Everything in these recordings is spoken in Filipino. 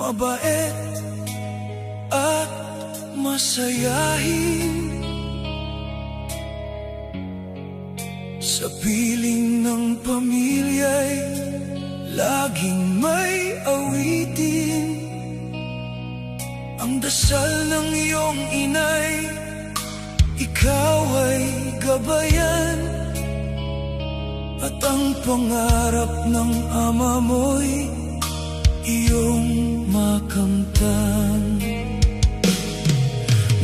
mabait at masayahin. Sa piling ng pamilya'y laging may awitin. Ang dasal ng iyong inay, ikaw ay gabayan. At ang pangarap ng ama mo'y iyong makamtan.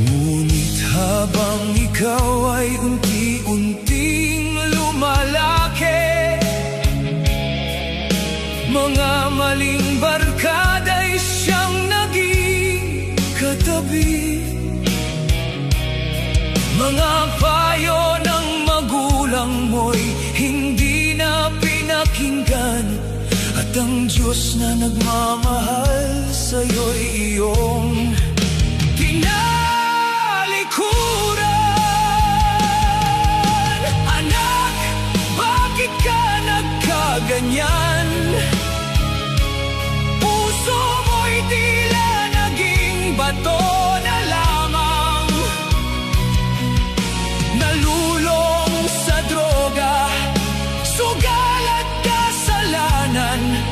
Ngunit habang ikaw ay unti-unting lumalaki, mga maling barkada'y siyang naging katabi. Mga payo ng magulang mo'y hindi na pinakinggan. At ang Diyos na nagmamahal sa'yo'y iyong tinalikuran. Anak, bakit ka nagkaganyan? Puso mo'y tila naging bato na lamang, nalulong sa droga, sugal at kasalanan.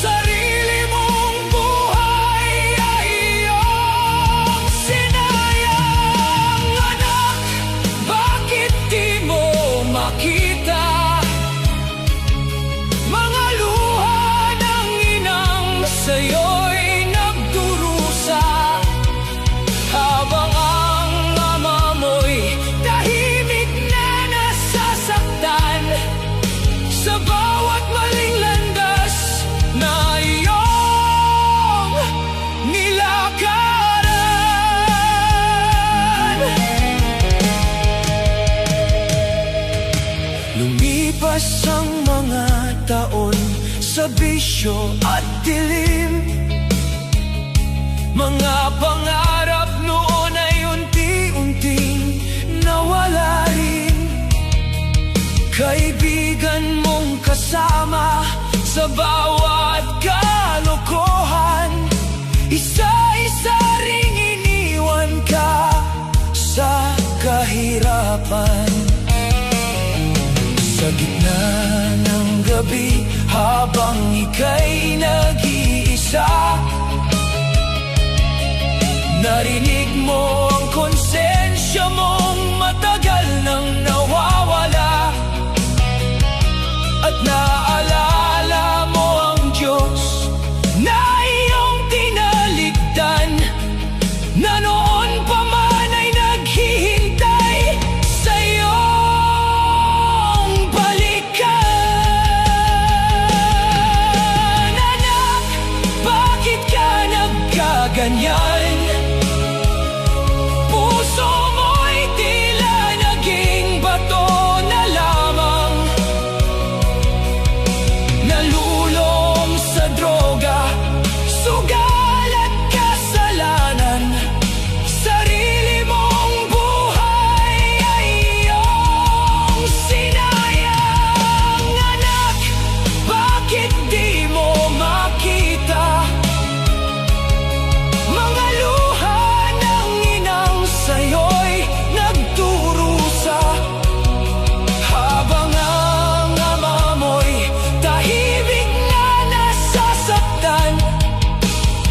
Sarili mong buhay ay iyong sinayang. Anak, bakit di mo makita mga luha ng inang sa'yo'y nagdurusa, habang ang ama mo'y tahimik na nasasaktan sa bawat maling landas na iyong nilakaran. Lumipas ang mga taon sa bisyo at dilim. Mga pangarap noon ay unti-unting nawala rin. Kaibigan mong kasama sa bawat kalokohan, isa-isa ring iniwan ka sa kahirapan. Sa gitna ng gabi, habang ika'y nag-iisa, narinig mo ang konsensya mong matagal nang nawawala. At naalala mo ang Diyos na iyong tinaligdan, na noon pa man ay naghihintay sa iyong balikan. Anak, bakit ka nagkaganyan? Puso mo'y tila naging bato na lamang, nalulong sa droga, sugal at kasalanan. Sarili mong buhay ay iyong sinayang. Anak, bakit di mo makita mga luha ng inang sa'yo'y nagdurusa, habang ang ama mo'y tahimik na nasasaktan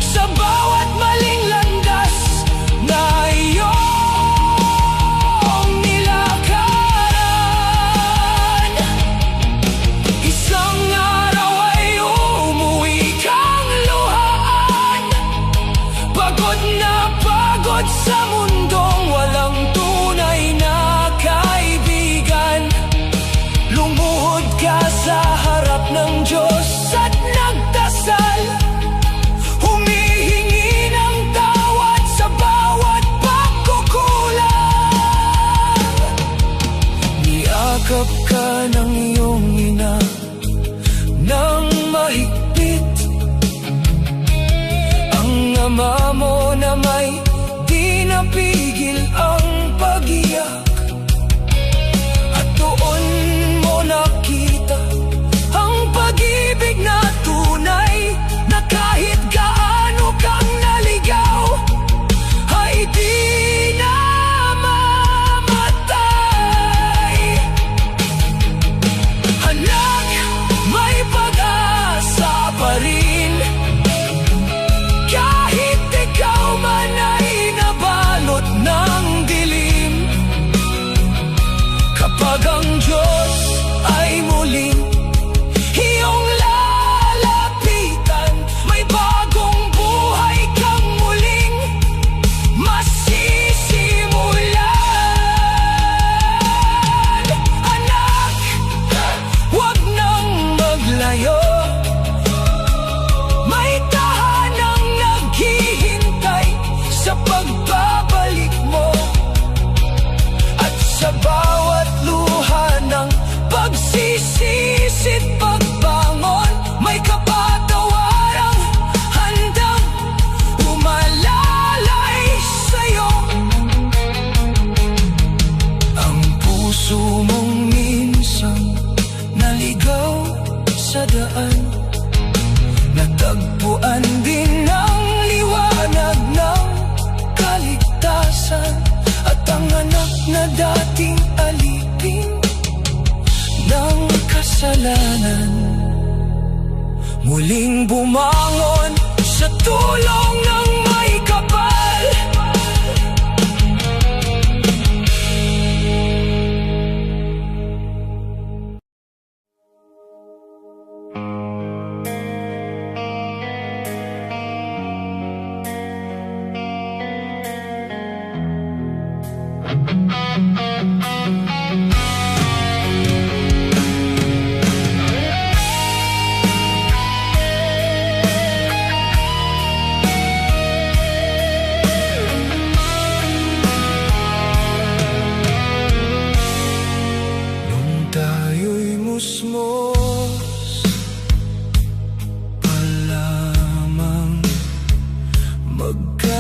sa bawat maling landas na iyong nilakaran. Isang araw ay umuwi kang luhaan, pagod na pagod sa mundong walang tunay na kaibigan. Lumuhod ka sa harap ng Diyos at nagdasal, humihingi ng tawad sa bawat pagkukulang. Niyakap ka ng iyong ina ng mahigpit. Ang ama mo na may di napigil ang pag-iyak, at doon mo nakita ang pag-ibig na tunay, na kahit gaano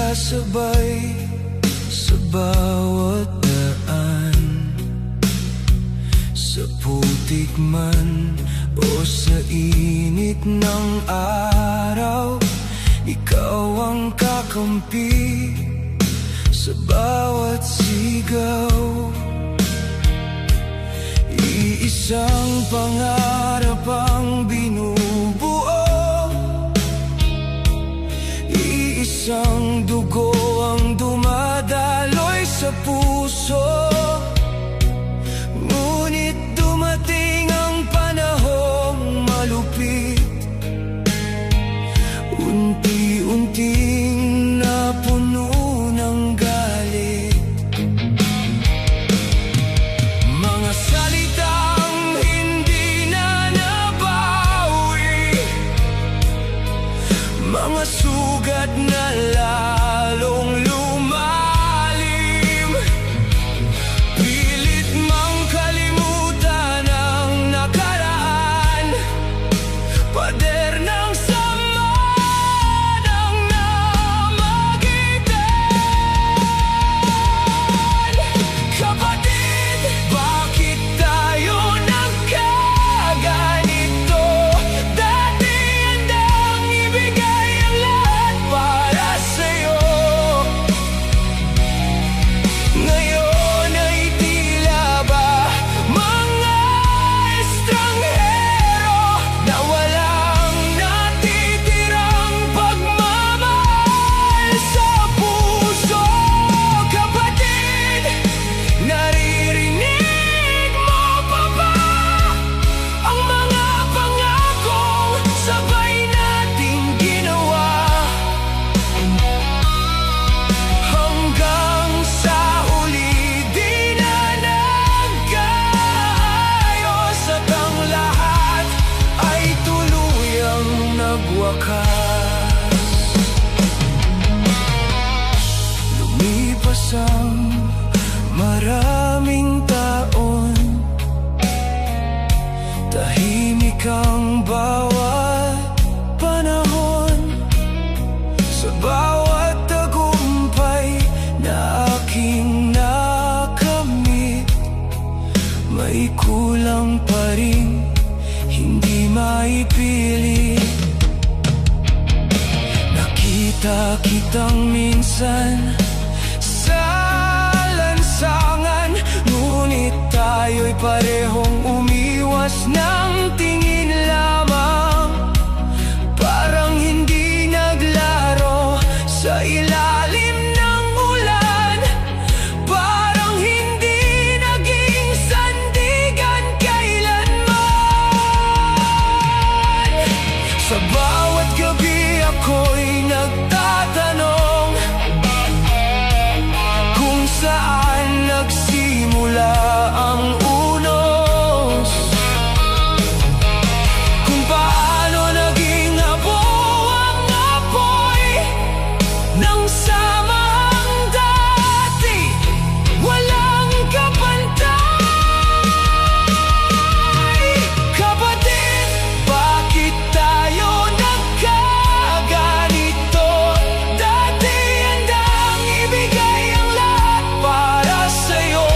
kasabay sa bawat daan, sa putik man o sa init ng araw. Ikaw ang kakampi sa bawat sigaw. Iisang pangarap ang binubuo, iisang dugo ang dumadaloy sa puso. Ngunit dumating ang panahong malupit, unti-unting napuno ng galit. Mga salitang hindi na nabawi, mga sugat na lalong lumalim. Pilit mang kalimutan ang nakaraan, pader ng sama ng namagitan. Kapatid, bakit tayo nagkaganito? Dati handang ibigay ang lahat para sa'yo. Ngayon ay tila ba mga estranghero na walang natitirang pagmamahal sa puso. Kapatid, naririnig mo pa ba ang mga pangakong sabay nating ginawa? Hanggang sa huli di na nagkaayos at ang lahat ay tuluyang nagwakas. Lumipas ang maraming taon, tahimik ang bawat panahon. Sa bawat tagumpay na aking nakamit, may kulang pa rin hindi maipilit. Nakita kitang minsan sa lansangan, ngunit tayo'y parehong umiwas ng tingin lamang. Parang hindi naglaro sa ilalim ng ulan, parang hindi naging sandigan kailanman. Sa bawat gabi ako'y nagtatanong kung saan nagsimula ang unos, kung paano naging abo ang apoy ng samahang dati. Walang kapantay. Kapatid, bakit tayo nagkaganito? Dati handang ibigay ang lahat para sa'yo.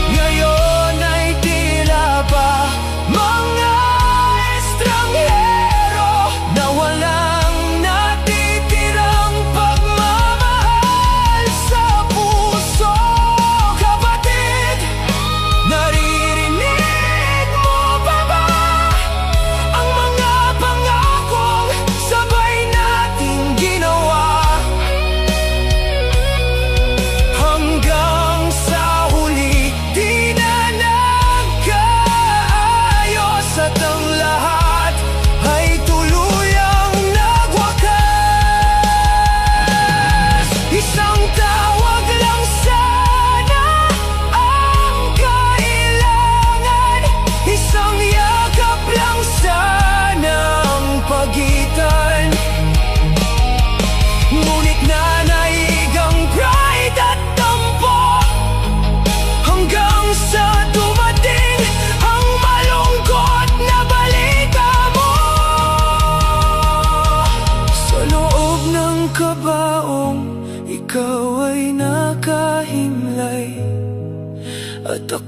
Ngayon ay tila ba mga estranghero na walang natitirang pagmamahal sa puso. Kapatid, naririnig mo pa ba ang mga pangakong sabay nating ginawa? Hanggang sa huli di na nagkaayos at ang lahat ay tuluyang nagwakas. Isang tawag lang sana ang kailangan, isang yakap lang sana ang pagitan. Ngunit nanaig ang pride at tampo, hanggang sa dumating ang malungkot na balita mo. Sa loob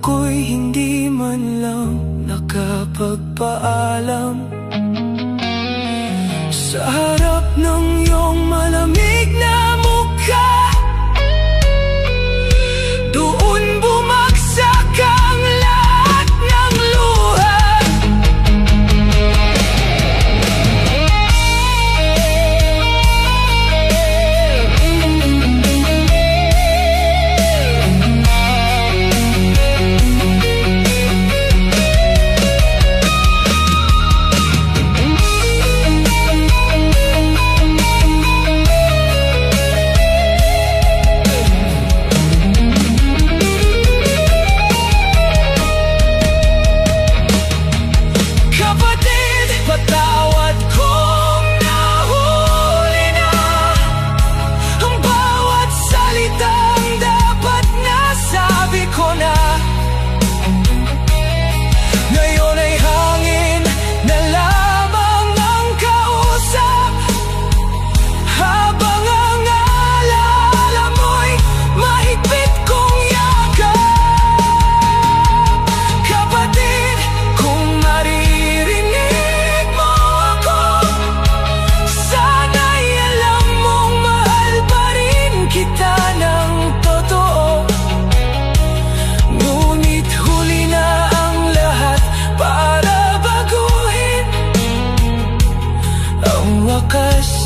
ako'y hindi man lang nakapagpaalam. Sa harap ng iyong malamig na mukha, doon bumagsak ang lahat ng luha.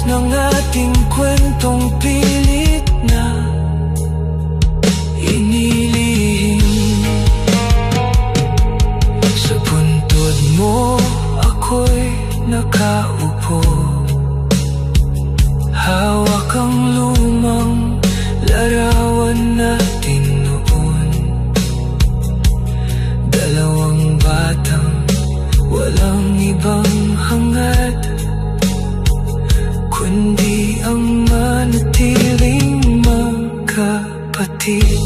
Ng ating kwentong pilit na inilihim. Sa puntod mo ako'y nakaupo, hawak ang lumang larawan natin noon. Dalawang batang walang ibang hangad, kundi ang manatiling magkapatid.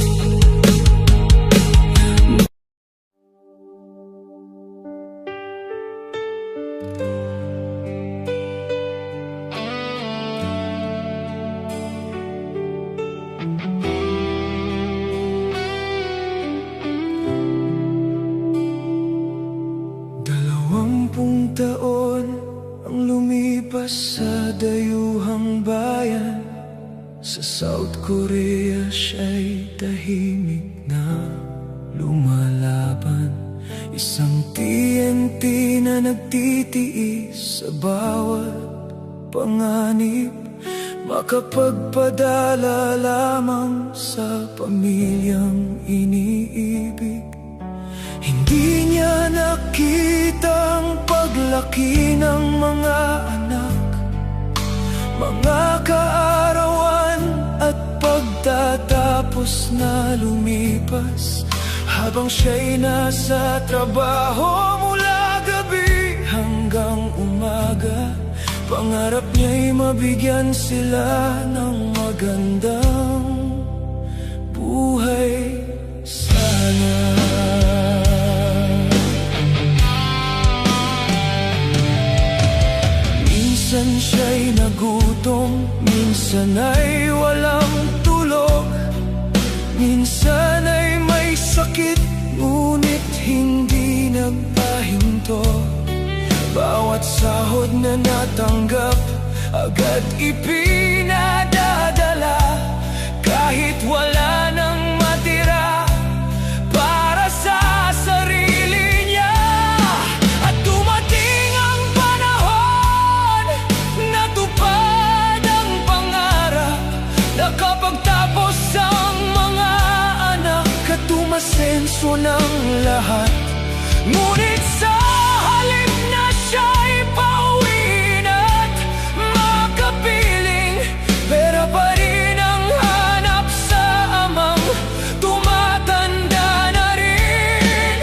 Dalawampung taon ang lumipas sa dayuhang bayan. Sa South Korea siya'y tahimik na lumalaban. Isang TNT na nagtitiis sa bawat panganib, makapagpadala lamang sa pamilyang iniibig. Hindi niya nakitang paglaki ng mga anak, mga kaarawan at pagtatapos na lumipas. Habang siya'y nasa trabaho mula gabi hanggang umaga, pangarap niya'y mabigyan sila ng magandang buhay sana. Minsan siya'y nagutom, minsan ay walang tulog, minsan ay may sakit, ngunit hindi nagpahinto. Bawat sahod na natanggap, agad ipinadadala, kahit wala nang matira para sa sarili niya. At dumating ang panahon, natupad ang pangarap, nakapagtapos ang mga anak at umasenso ng lahat. Ngunit sa halip na siya'y pauwiin at makapiling, pera pa rin ang hanap sa amang tumatanda na rin.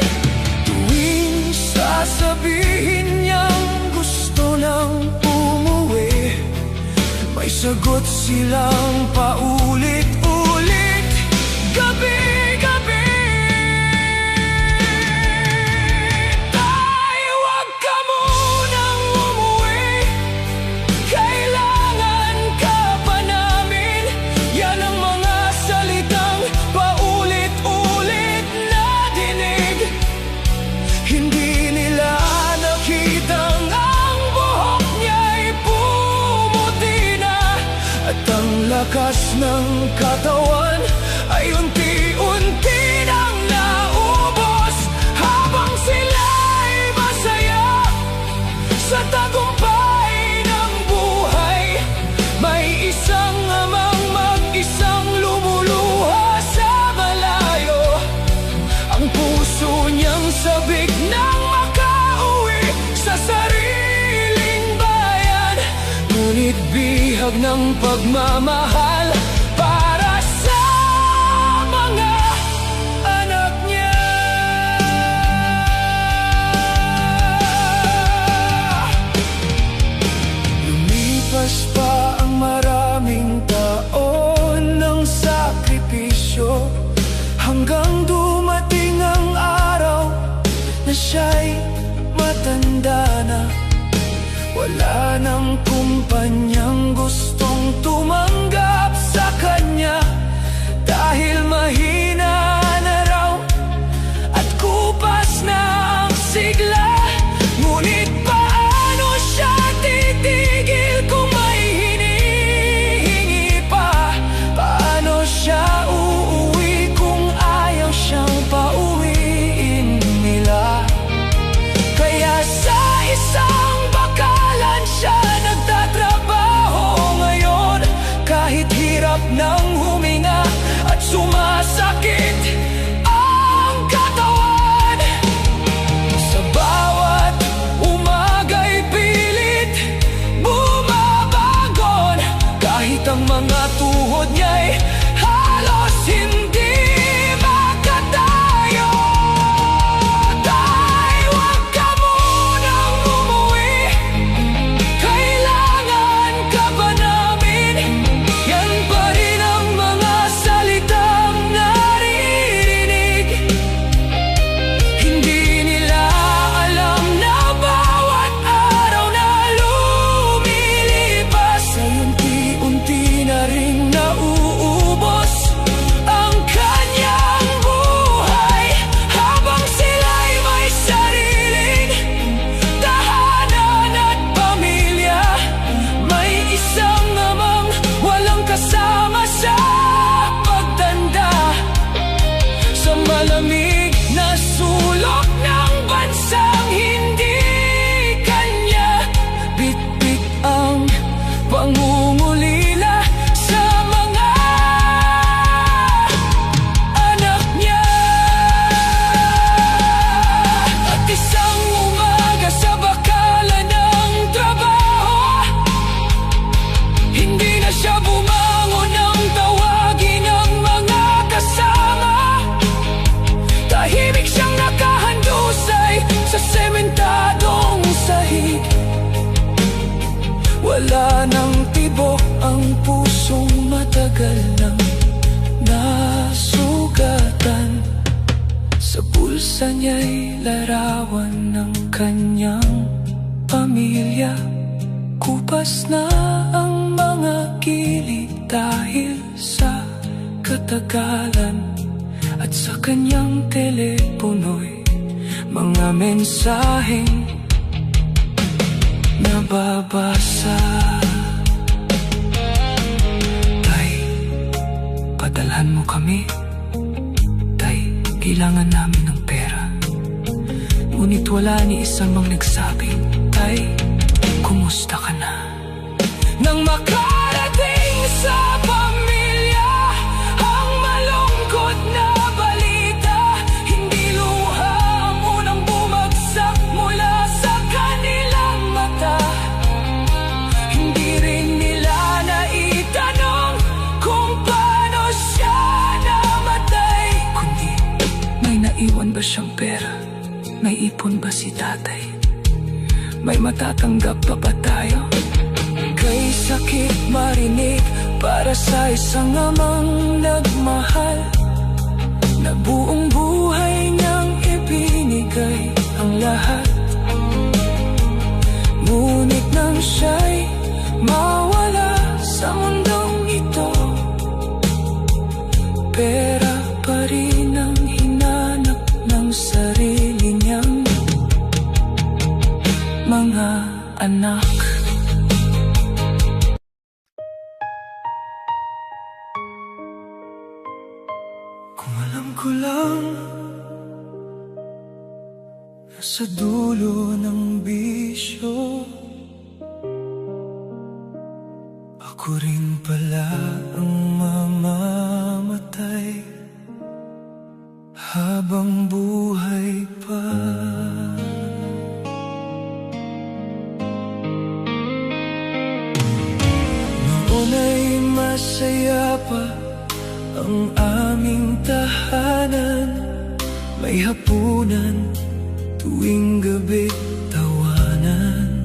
Tuwing sasabihin niyang gusto nang umuwi, may sagot silang paulit-ulit, gabi-gabi. Yan ang mga salitang paulit-ulit na dinig. lakas ng katawan ay unti-unti nang naubos. Habang sila'y masaya sa tagumpay ng buhay, may isang amang mag-isang lumuluha sa malayo. Ang puso niyang sabik nang makauwi sa sariling bayan, ngunit bihag ng pagmamahal para sa mga anak niya. Lumipas pa ang maraming taon ng sakripisyo, hanggang dumating ang araw na siya'y matanda na. Wala nang kumpanyang gustong tumanggap sa kanya, dahil mahina na raw at kupas na ang sigla. Ngunit paano siya titigil kung may hinihingi pa? Paano siya uuwi kung ayaw siyang pauwiin nila? Kaya sa isang bakalan siya nagtatrabaho ngayon, kahit hirap ng huminga at sumasakit ang katawan. Sa bawat umaga'y pilit bumabangon, kahit ang mga tuhod niya'y halos hindi makatayo. Tay, huwag ka munang umuwi, kailangan ka ba namin? Yan pa rin ang mga salitang naririnig. Hindi nila alam na bawat araw na lumilipas ay unti-unti na rin nauubos ang kanyang buhay. Habang sila'y may sariling tahanan at pamilya, may isang amang walang kasama sa pagtanda. Sa malamig na sulok ng bansang hindi kanya bitbit ang pangungulila sa mga anak niya. At isang umaga sa bakalan ng trabaho, hindi na siya bumangon nang tawagin ang mga kasama. Tahimik siyang nakahandusay sa sementadong sahig. Wala nang tibok ang pusong matagal nang nasugatan. Sa bulsa niya'y larawan ng kanyang pamilya. Kupas na ang mga gilid dahil sa katagalan, at sa kanyang telepono'y mga mensaheng nababasa. Tay, padalhan mo kami. Tay, kailangan namin ng pera. Ngunit wala ni isang mang nagsabing, Tay, kumusta ka na? Nang makarating sa pamilya ang malungkot na balita, hindi luha ang unang bumagsak mula sa kanilang mata. Hindi rin nila naitanong kung paano siya namatay, kundi may naiwan ba siyang pera? May ipon ba si tatay? May matatanggap pa ba tayo? Kay sakit marinig para sa isang amang nagmahal, na buong buhay niyang ibinigay ang lahat. Ngunit nang siya'y mawala sa mundong ito, pera pa rin ang hinanap ng sarili niyang mga anak. ko lang nasa dulo ng bisyo. Ako rin pala ang mamamatay habang buhay pa. Noon ay masaya pa ang aming tahanan, may hapunan, tuwing gabi tawanan.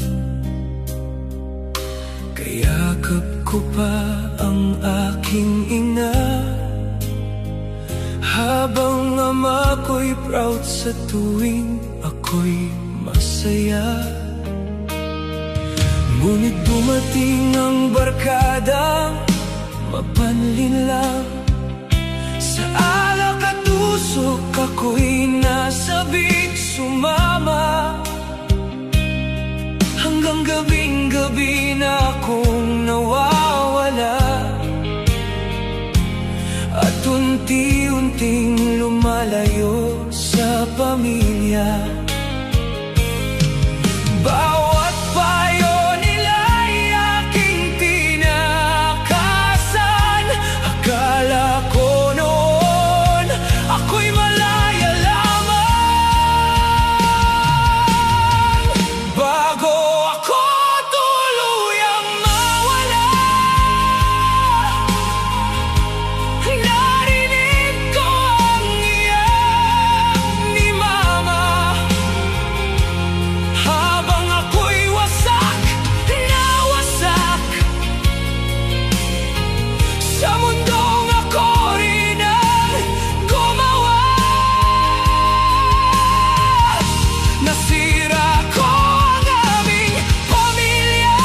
Kayakap ko pa ang aking ina, habang ama ko'y proud sa tuwing ako'y masaya. Ngunit dumating ang barkadang mapanlinlang, sa alak at usok ako'y nasabik sumama. Hanggang gabing-gabi na akong nawawala, at unti-unting lumalayo sa pamilya. Bawat payo nila'y aking tinakasan. Akala ko noon ako'y malaya lamang, bago ako tuluyang mawala. Narinig ko ang iyak ni mama, habang ako'y wasak na wasak sa mundong ako rin ang gumawa. Nasira ko ang aming pamilya,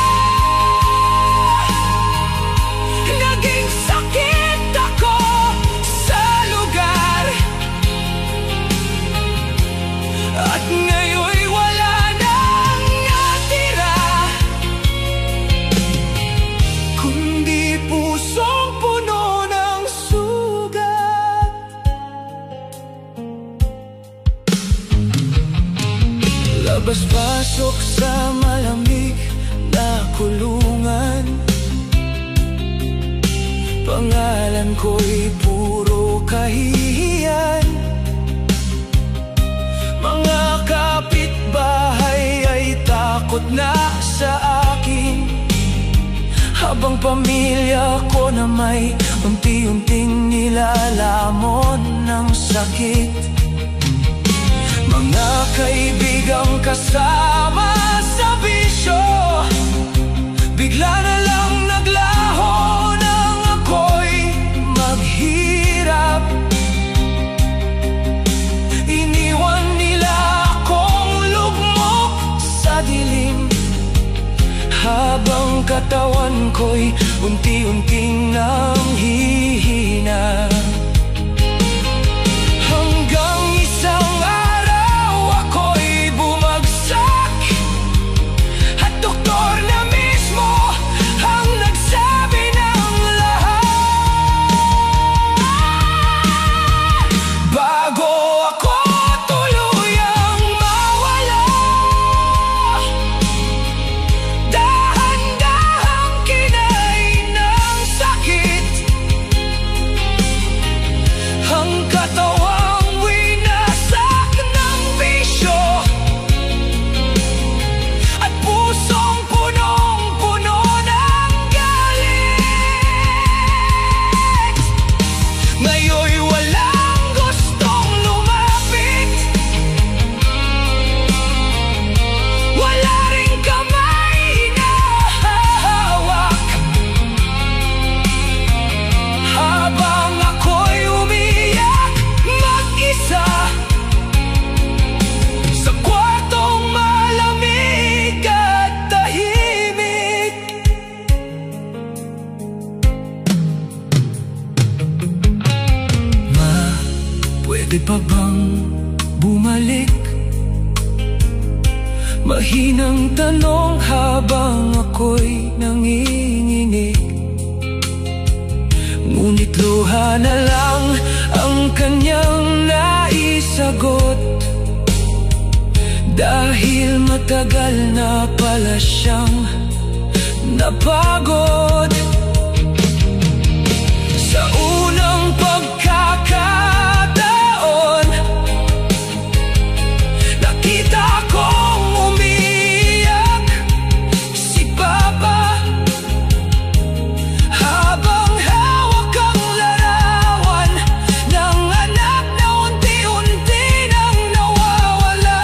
naging sakit ako sa lugar, at ngayon'y wala nang natira, kundi pusong puno ng sugat. Labas-pasok sa malamig na kulungan, pangalan ko'y puro kahihiyan. Mga kapitbahay ay takot na sa akin, habang pamilya ko na may unti-unting nilalamon ng sakit. Mga kaibigang kasama sa bisyo, bigla na lang naglaho nang ako'y maghirap. Iniwan nila akong lugmok sa dilim, habang katawan ko'y unti-unting nanghihina. Hanggang isang araw ako'y bumagsak, at doktor na mismo ang nagsabi ng lahat, bago ako tuluyang mawala. Dahan-dahang kinain ng sakit ang katawang winasak ng bisyo, at pusong punong-puno ng galit. Ngayon'y walang gustong lumapit, wala ring kamay na hahawak, habang ako'y umiyak mag-isa sa kwartong malamig at tahimik. Ma, pwede pa bang bumalik? Mahinang tanong habang ako'y nanginginig. Ngunit luha na lang ang kanyang Dahil matagal na pala siyang napagod sa unang pagkakataon. Nakita kong umiiyak si Papa habang hawak ang larawan ng anak na unti-unti nang nawawala.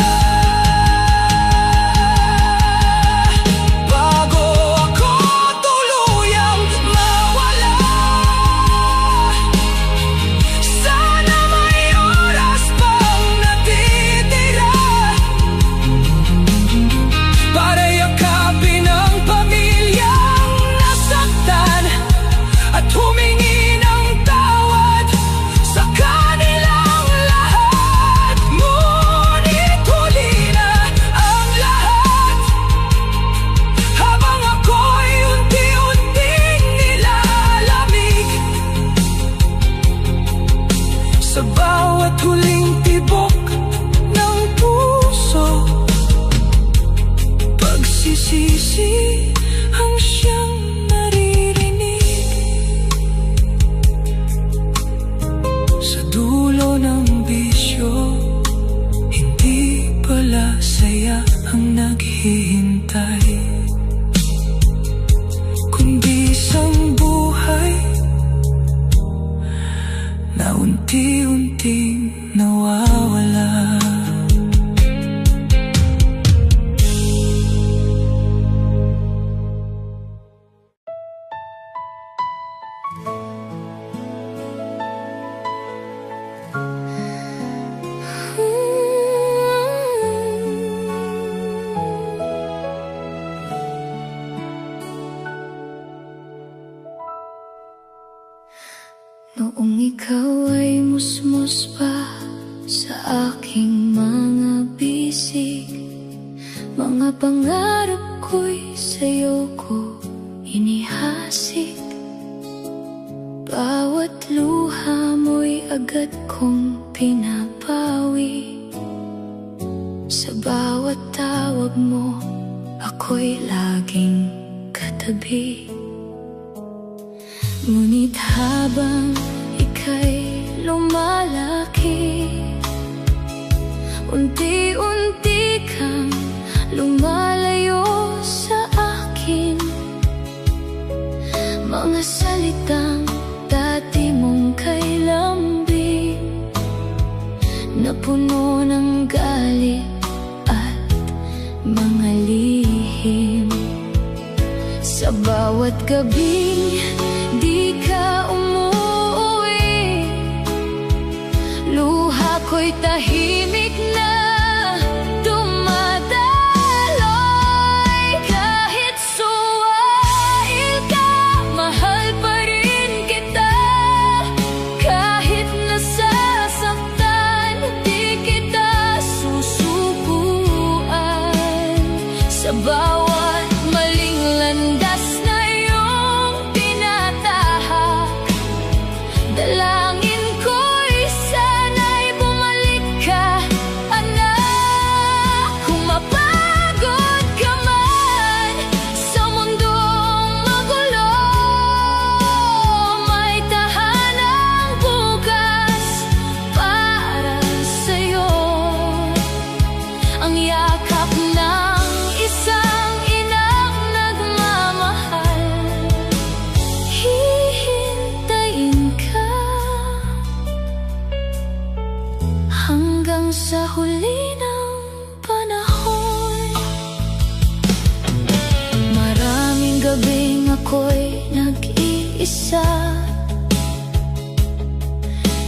Bago ako tuluyang mawala, sana may oras pang natitira para yakapin ang pamilyang nasaktan at humingi ng tawad sa kanilang lahat. Ngunit huli na ang lahat habang ako'y unti-unting nilalamig sa bawat huling tibok ng puso. Pagsisisi ang siyang naririnig sa dulo ng bisyo. Hindi pala saya ang naghihintay, kundi isang buhay na unti-unting nawawala. Noong ikaw ay musmus pa sa aking mga bisig, mga pangarap ko'y sa'yo ko inihasik. Bawat luha mo'y agad kong pinapawi, sa bawat tawag mo ako'y laging katabi. Ngunit habang ika'y lumalaki, unti-unti kang lumalayo sa akin. Mga salitang dati mong kay lambing na puno ng galit at mga lihim. Sa bawat gabing di ka umuwi, luha ko'y tahimik na dumadaloy. Kahit suwail ka, mahal pa rin kita. Kahit nasasaktan, di kita susubuan. Sa bawat maling landas na iyong tinatahak, dalangin ko'y sana'y bumalik ka, anak. Kung mapagod ka man sa mundong magulo, may tahanang bukas para sa'yo. Ang yakap ng isang inang nagmamahal, hihintayin ka hanggang sa huli ng panahon. Maraming gabing ako'y nag-iisa,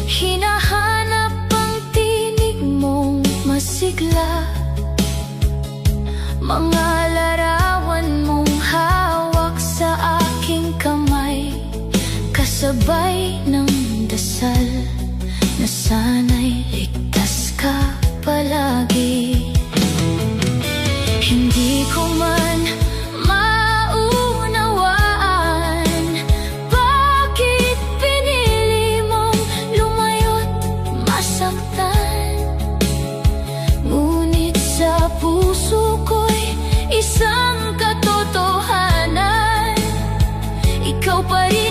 hinahanap ang tinig mong masigla. Mga larawan mong hawak sa aking kamay, kasabay ng dasal na sana'y ligtas ka palagi. Hindi ko man maunawaan bakit pinili mong lumayo't masaktan. Ngunit sa ikaw pa rin